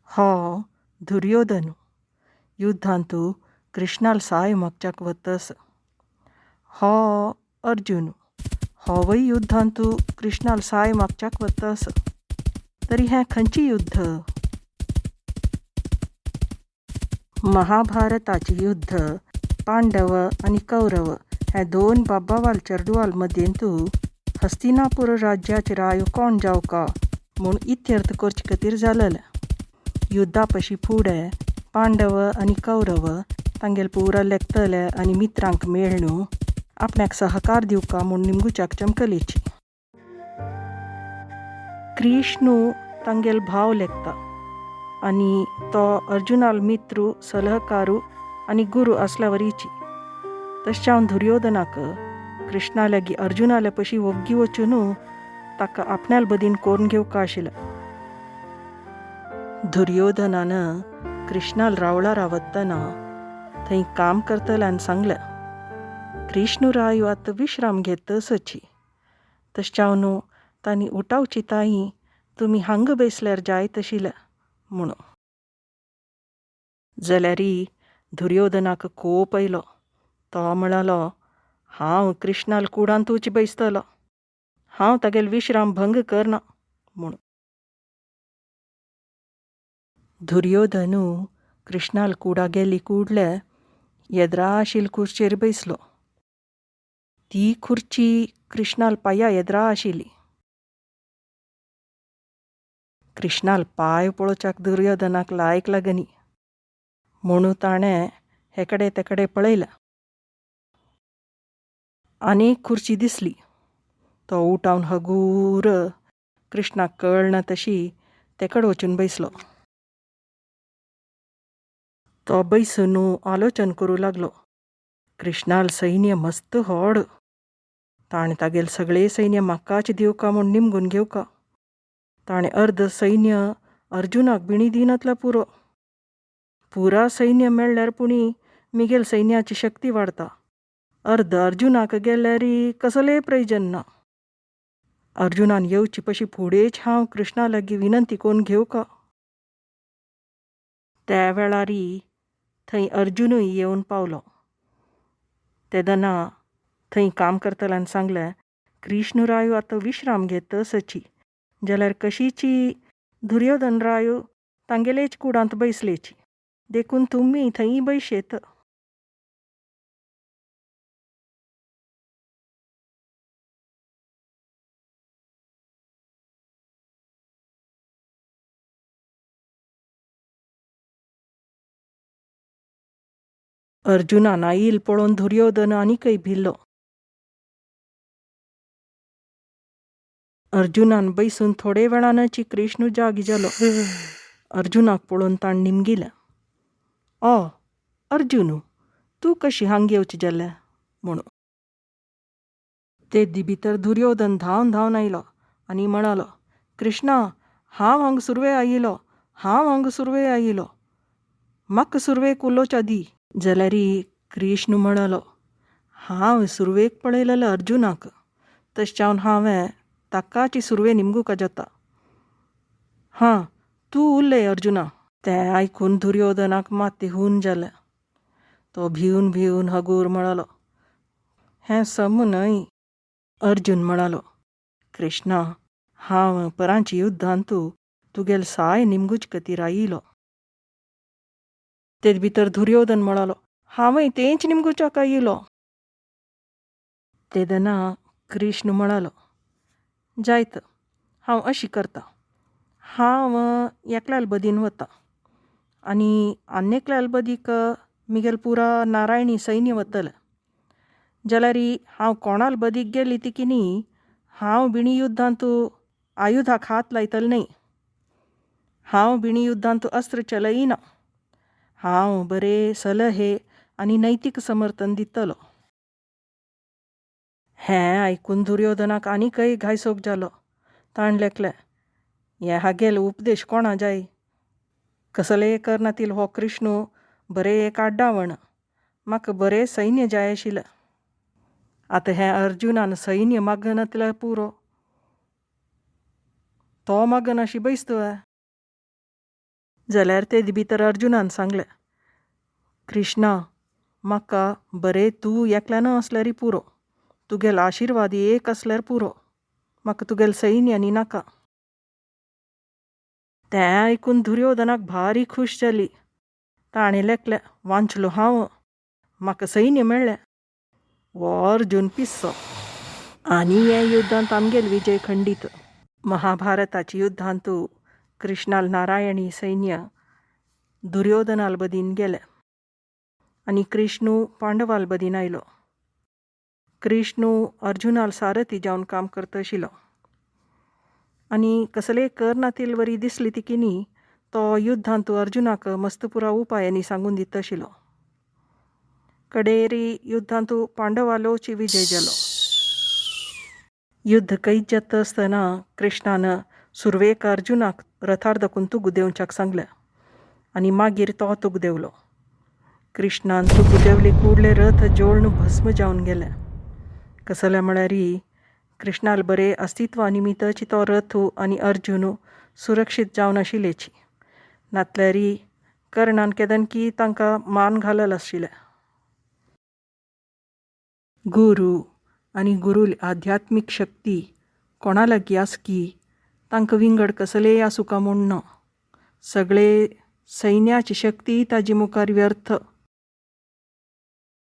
हो दुर्योधनु युद्धांतू कृष्णाल साय मागच्याक वतस. हो अर्जुनु होवय युद्धांतू कृष्णाल साय मागच्याक वतस. तरी हें खंयची युद्ध? महाभारताचे युद्ध पांडव आणि कौरव हे दोन बाब्बावाल चेडवाल मध्येंतू हस्तिनापूर राज्याचे रायो कोण जावका म्हूण इत्यर्थ करचे खातीर जालेलें. युद्धा पशी फुडें पांडव आणि कौरव तांगेल पुरा लेखतले आनी मित्रांक मेळून आपणाक सहकार दिवका म्हूण निमगुच्याक चमकलेची. कृष्णू तांगेल भाव लेखता आनी तो अर्जुनाल मित्रू सलहकारू आनी गुरू असल्या वरीची. तशें दुर्योधनाक कृष्णा लागीं अर्जुनाले पशी वग्गी वचून ताका आपणाल बदीन करून घेवका आशिल्लें. दुर्योधनान कृष्णाल रावळा रावतना थंय काम करतल्यान सांगलें, कृष्णू रायो आतां विश्राम घेत तसची. तशें तांणी उठावची ताई तुमी हांगा बेसल्यार जायत आशिल्लें म्हणून. जाल्यारी दुर्योधनाक कोप आयलो. तो म्हणलो, हांव कृष्णाल कुडान तुवची बैसतलो. हांव तागेल विश्राम भंग करना म्हूण. दुर्योधनू कृष्णाल कुडा गेली कुडले येद्रा आशिल्ले खुर्चेर बैसलो. ती खुर्ची कृष्णाल पांया येद्रा आशिल्ली. कृष्णाल पांय पळोवच्याक दुर्योधनाक लायक लागनी म्हणून ताणें हेकडे तेकडे पळयलें. आनीक खुर्ची दिसली. तो उठावन हगूर कृष्णाक कळना तशी तेकड वचून बैसलो. तो बैसून आलोचन करूं लागलो. कृष्णाल सैन्य मस्त व्हड. ताणें तागेल सगळे सैन्य म्हाकाच दिवका म्हूण निमगून घेवका. ताणें अर्ध सैन्य अर्जुनाक बिणी दिनातला पुरो. पुरा सैन्य मेळ्ळ्यार पुणी मिगेल सैन्याची शक्ती वाडता. अर्ध अर्जुनाक गेल्यारी कसलेय प्रयोजन ना. अर्जुनान येवची पशी फुडेंच हांव कृष्णा लागीं विनंती करून घेवका. त्या वेळारी थंय अर्जुनूय येवन पावलो. तेदना थंय काम करतल्यान सांगलें, कृष्ण रायो आतां विश्राम घेत तसची. जाल्यार कशीची दुर्योधन रायो तांगेलेच कुडांत बैसलेची. देखून तुमी थंय बैशेत. अर्जुनान आईल पळोवन दुर्योधन आनीकय भिल्लो. अर्जुनान बैसून थोडे वेळानच कृष्ण जागी जालो. अर्जुनाक पळोवन ताण निमगिलें. अर्जुनू तूं कशी हांग येवची जाल्या म्हणून. ते भितर दुर्योधन धांवन धांवन आयलो आनी म्हणलो, कृष्णा हांव हांगा सुरवे आयिलो. हांव हांगा सुरवे आयिलो. म्हाका सुरवेक उलोवच्या दी. जाल्यारी कृष्ण म्हणलो, हांव सुरवेक पळयलेलें अर्जुनाक. तशें हांवें ताकाची सुरवे निमगूका जाता. हां तूं उरले अर्जुना. तें आयकून दुर्योधनाक माती हून जालें. तो भिवन भिवन हगूर म्हणलो, हें सम न्हय. अर्जुन म्हणलो, कृष्णा हांव परांची युद्धांतू तुगेल साय निमगूच खातीर आयिलो. ते भितर दुर्योधन म्हणलो, हांवय तेंच निमगुच्याक आयिलो. तेदना कृष्ण म्हणलो, जायत हांव अशी करता. हांव एकल्याल बदीन वता आनी आनेकल्याल बदीक मिगेल पुरा नारायणी सैन्य वतलें. जाल्यारी हांव कोणाल बदीक गेली ती की न्ही हांव बिणी युद्धांतू आयुधाक हात लायतलें न्हय. हांव बिणी युद्धांतू अस्त्र चलयना. हांव बरे सलहे आनी नैतीक समर्थन दितलो. हें आयकून दुर्योधनाक आनीकय घायसोक जालो. ताण लेखलें, हे हागेल उपदेश कोणा जाय. कसलेय कर्णातील हो कृष्ण बरें एक आड्डावण. म्हाका बरें सैन्य जाय आशिल्लें. आतां हें अर्जुनान सैन्य मागनातल्या पुरो. तो मागन अशी बैस तुवें. जाल्यार ते भितर अर्जुनान सांगलें, कृष्णा, म्हाका बरें तूं एकल्यान असल्यार पुरो, तुगेलो आशिर्वाद एक असल्यार पुरो, म्हाका तुगेलें सैन्य आनी नाका. तें आयकून दुर्योधनाक भारी खूश जाली. ताणें लेखलें, वांचलो हांव, म्हाका सैन्य मेळ्ळें. वो अर्जून पिस्सो. आनी हे युद्धांत आमगेल विजय खंडीत. महाभारताच्या युद्धांत कृष्णाल नारायणी सैन्य दुर्योधनाल बदीन गेलें आनी कृष्णू पांडवाल बदीन आयलो. कृष्णू अर्जुनाल सारथी जावन काम करता आशिल्लो आनी कसले कर्नातील वरी दिसली तिकीनी तो युद्धांत अर्जुनाक मस्तपुरा उपायांनी सांगून दिता आशिल्लो. कडेरी युद्धांत पांडवालोची विजय जालो. युद्ध कैत जाता आसतना कृष्णान सुरवेक अर्जुनाक रथार दाखून तुग देंवच्याक सांगलें आनी मागीर तो तुग देंवलो. कृष्णान तुग देंवले कुडले रथ जोळून भस्म जावन गेलें. कसले म्हळ्यार कृष्णाल बरे अस्तित्वा निमित्ताची तो रथ आनी अर्जुन सुरक्षीत जावन आशिल्लेची. नातल्यार कर्णान केदनकी तांकां मान घालल आशिल्लें. गुरू आनी गुरू आध्यात्मीक शक्ती कोणा लागीं आसकी तांकां विंगड कसलेय आसूं काय म्हूण ना. सगळे सैन्याची शक्ती ताजे मुखार व्यर्थ.